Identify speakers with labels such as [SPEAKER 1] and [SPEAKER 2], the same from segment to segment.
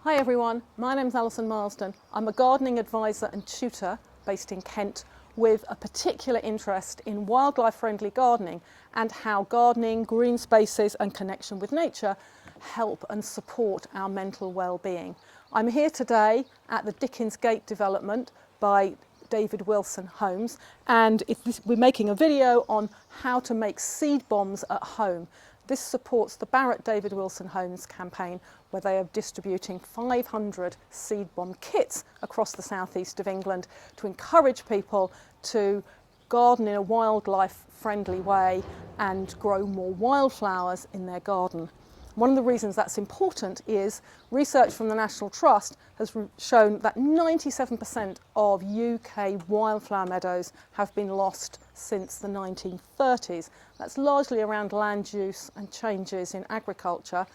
[SPEAKER 1] Hi everyone, my name's Alison Marsden. I'm a gardening advisor and tutor based in Kent with a particular interest in wildlife friendly gardening and how gardening, green spaces and connection with nature help and support our mental well-being. I'm here today at the Dickens Gate development by David Wilson Homes, and we're making a video on how to make seed bombs at home. This supports the Barratt David Wilson Homes campaign, where they are distributing 500 seed bomb kits across the southeast of England to encourage people to garden in a wildlife friendly way and grow more wildflowers in their garden. One of the reasons that's important is research from the National Trust has shown that 97% of UK wildflower meadows have been lost since the 1930s. That's largely around land use and changes in agriculture.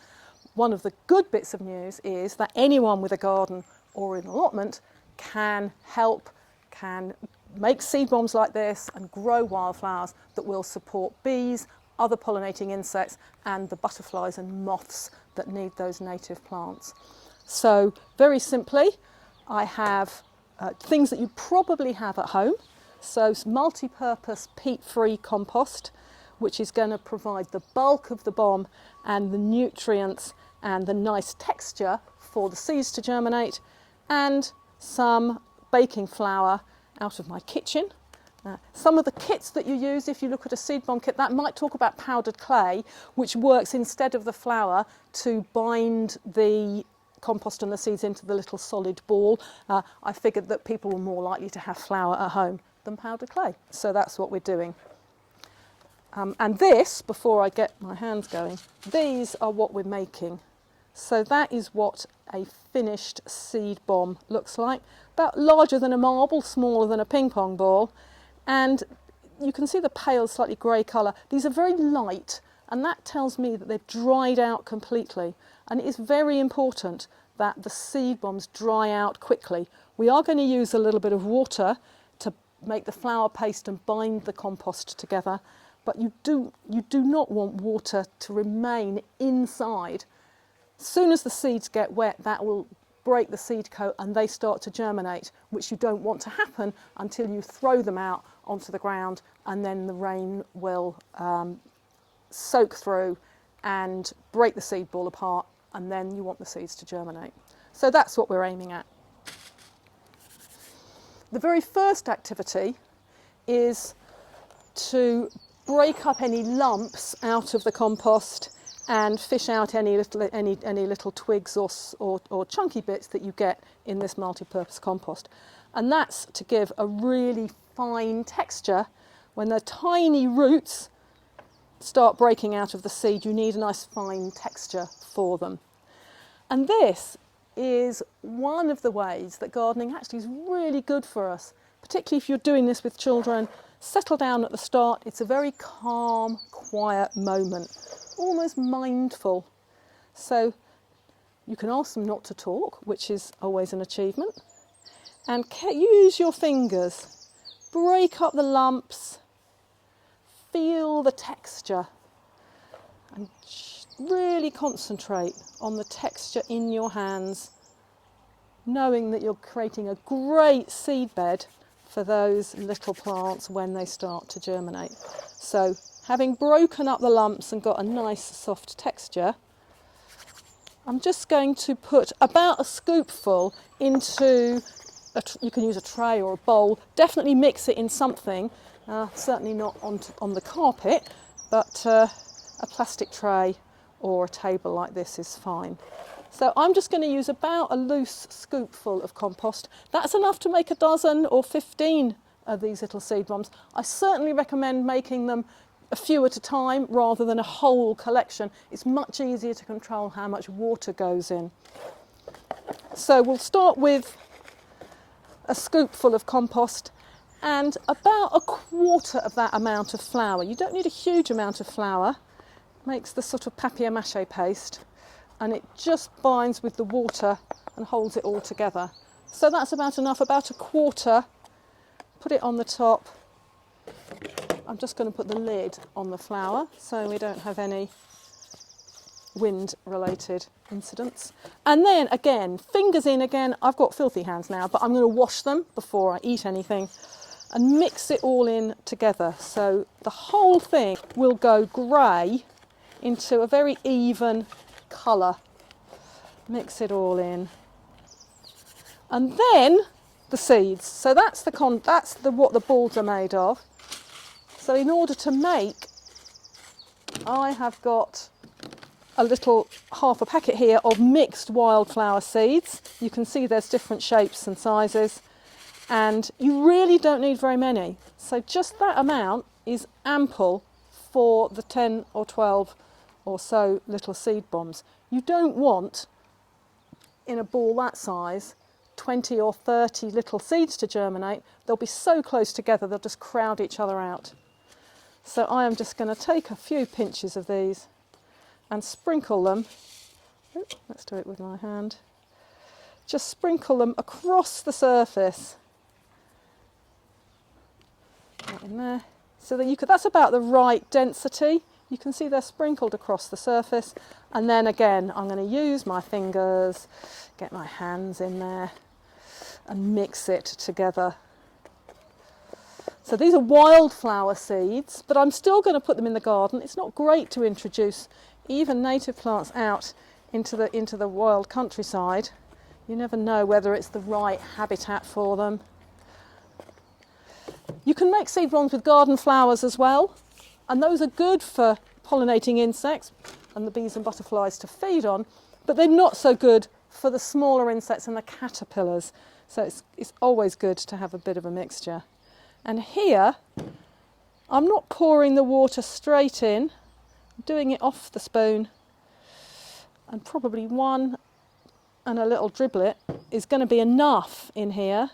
[SPEAKER 1] One of the good bits of news is that anyone with a garden or an allotment can make seed bombs like this and grow wildflowers that will support bees, other pollinating insects and the butterflies and moths that need those native plants. So very simply, I have things that you probably have at home. So multi-purpose peat-free compost, which is going to provide the bulk of the bomb and the nutrients and the nice texture for the seeds to germinate, and some baking flour out of my kitchen. Some of the kits that you use, if you look at a seed bomb kit, that might talk about powdered clay, which works instead of the flour to bind the compost and the seeds into the little solid ball. I figured that people were more likely to have flour at home than powdered clay, so that's what we're doing. And this, before I get my hands going, these are what we're making. So that is what a finished seed bomb looks like, about larger than a marble, smaller than a ping pong ball. And you can see the pale, slightly grey colour. These are very light, and that tells me that they've dried out completely. And it is very important that the seed bombs dry out quickly. We are going to use a little bit of water to make the flour paste and bind the compost together, but you do not want water to remain inside. As soon as the seeds get wet, that will break the seed coat and they start to germinate, which you don't want to happen until you throw them out onto the ground, and then the rain will soak through and break the seed ball apart, and then you want the seeds to germinate. So that's what we're aiming at. The very first activity is to break up any lumps out of the compost and fish out any little twigs or chunky bits that you get in this multi-purpose compost. And that's to give a really fine texture. When the tiny roots start breaking out of the seed, you need a nice fine texture for them. And this is one of the ways that gardening actually is really good for us, particularly if you're doing this with children. Settle down at the start. It's a very calm, quiet moment, almost mindful. So you can ask them not to talk, which is always an achievement. And use your fingers. Break up the lumps. Feel the texture. And really concentrate on the texture in your hands, knowing that you're creating a great seed bed for those little plants when they start to germinate. So having broken up the lumps and got a nice soft texture, I'm just going to put about a scoopful into, you can use a tray or a bowl, definitely mix it in something, certainly not on the carpet, but a plastic tray or a table like this is fine. So I'm just going to use about a loose scoopful of compost. That's enough to make a dozen or 15 of these little seed bombs. I certainly recommend making them a few at a time rather than a whole collection. It's much easier to control how much water goes in. So we'll start with a scoopful of compost and about a quarter of that amount of flour. You don't need a huge amount of flour. It makes the sort of papier-mâché paste, and it just binds with the water and holds it all together. So that's about enough, about a quarter. Put it on the top. I'm just going to put the lid on the flour so we don't have any wind-related incidents. And then again, fingers in again. I've got filthy hands now, but I'm going to wash them before I eat anything and mix it all in together. So the whole thing will go grey into a very even colour. Mix it all in. And then the seeds. So that's what the balls are made of. So in order to make, I have got a little half a packet here of mixed wildflower seeds. You can see there's different shapes and sizes, and you really don't need very many. So just that amount is ample for the 10 or 12 or so little seed bombs. You don't want, in a ball that size, 20 or 30 little seeds to germinate. They'll be so close together they'll just crowd each other out. So I am just going to take a few pinches of these and sprinkle them. Let's do it with my hand. Just sprinkle them across the surface. Right in there. So that that's about the right density. You can see they're sprinkled across the surface. And then again, I'm going to use my fingers, get my hands in there and mix it together. So these are wildflower seeds, but I'm still going to put them in the garden. It's not great to introduce even native plants out into the wild countryside. You never know whether it's the right habitat for them. You can make seed bombs with garden flowers as well, and those are good for pollinating insects and the bees and butterflies to feed on, but they're not so good for the smaller insects and the caterpillars. So it's always good to have a bit of a mixture. And here, I'm not pouring the water straight in, I'm doing it off the spoon, and probably one and a little driblet is going to be enough in here.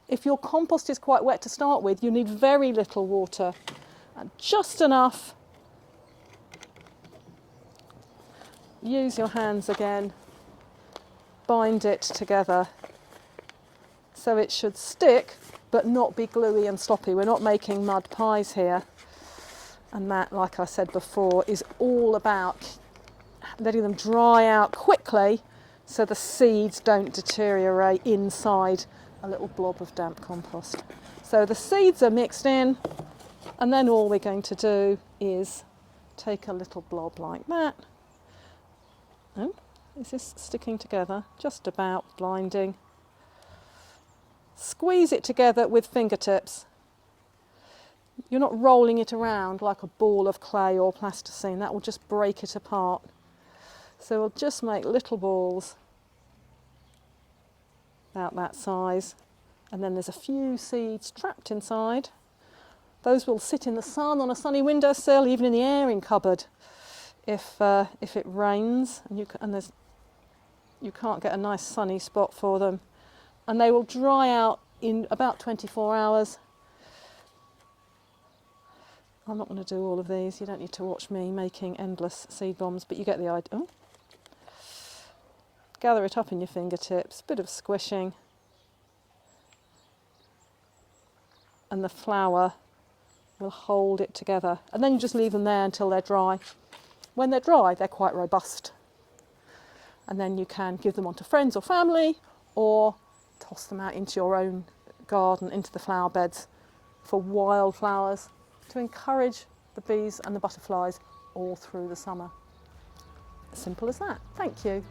[SPEAKER 1] If your compost is quite wet to start with, you need very little water, and just enough. Use your hands again, bind it together so it should stick but not be gluey and sloppy. We're not making mud pies here, and that, like I said before, is all about letting them dry out quickly so the seeds don't deteriorate inside a little blob of damp compost. So the seeds are mixed in, and then all we're going to do is take a little blob like that. Oh, is this sticking together? Just about, blinding. Squeeze it together with fingertips. You're not rolling it around like a ball of clay or plasticine. That will just break it apart. So we'll just make little balls about that size, and then there's a few seeds trapped inside. Those will sit in the sun on a sunny windowsill, even in the airing cupboard if it rains and you can't get a nice sunny spot for them. And they will dry out in about 24 hours. I'm not going to do all of these. You don't need to watch me making endless seed bombs, but you get the idea. Oh. Gather it up in your fingertips, bit of squishing, and the flour will hold it together. And then you just leave them there until they're dry. When they're dry, they're quite robust. And then you can give them on to friends or family, or toss them out into your own garden, into the flower beds for wildflowers to encourage the bees and the butterflies all through the summer. Simple as that. Thank you.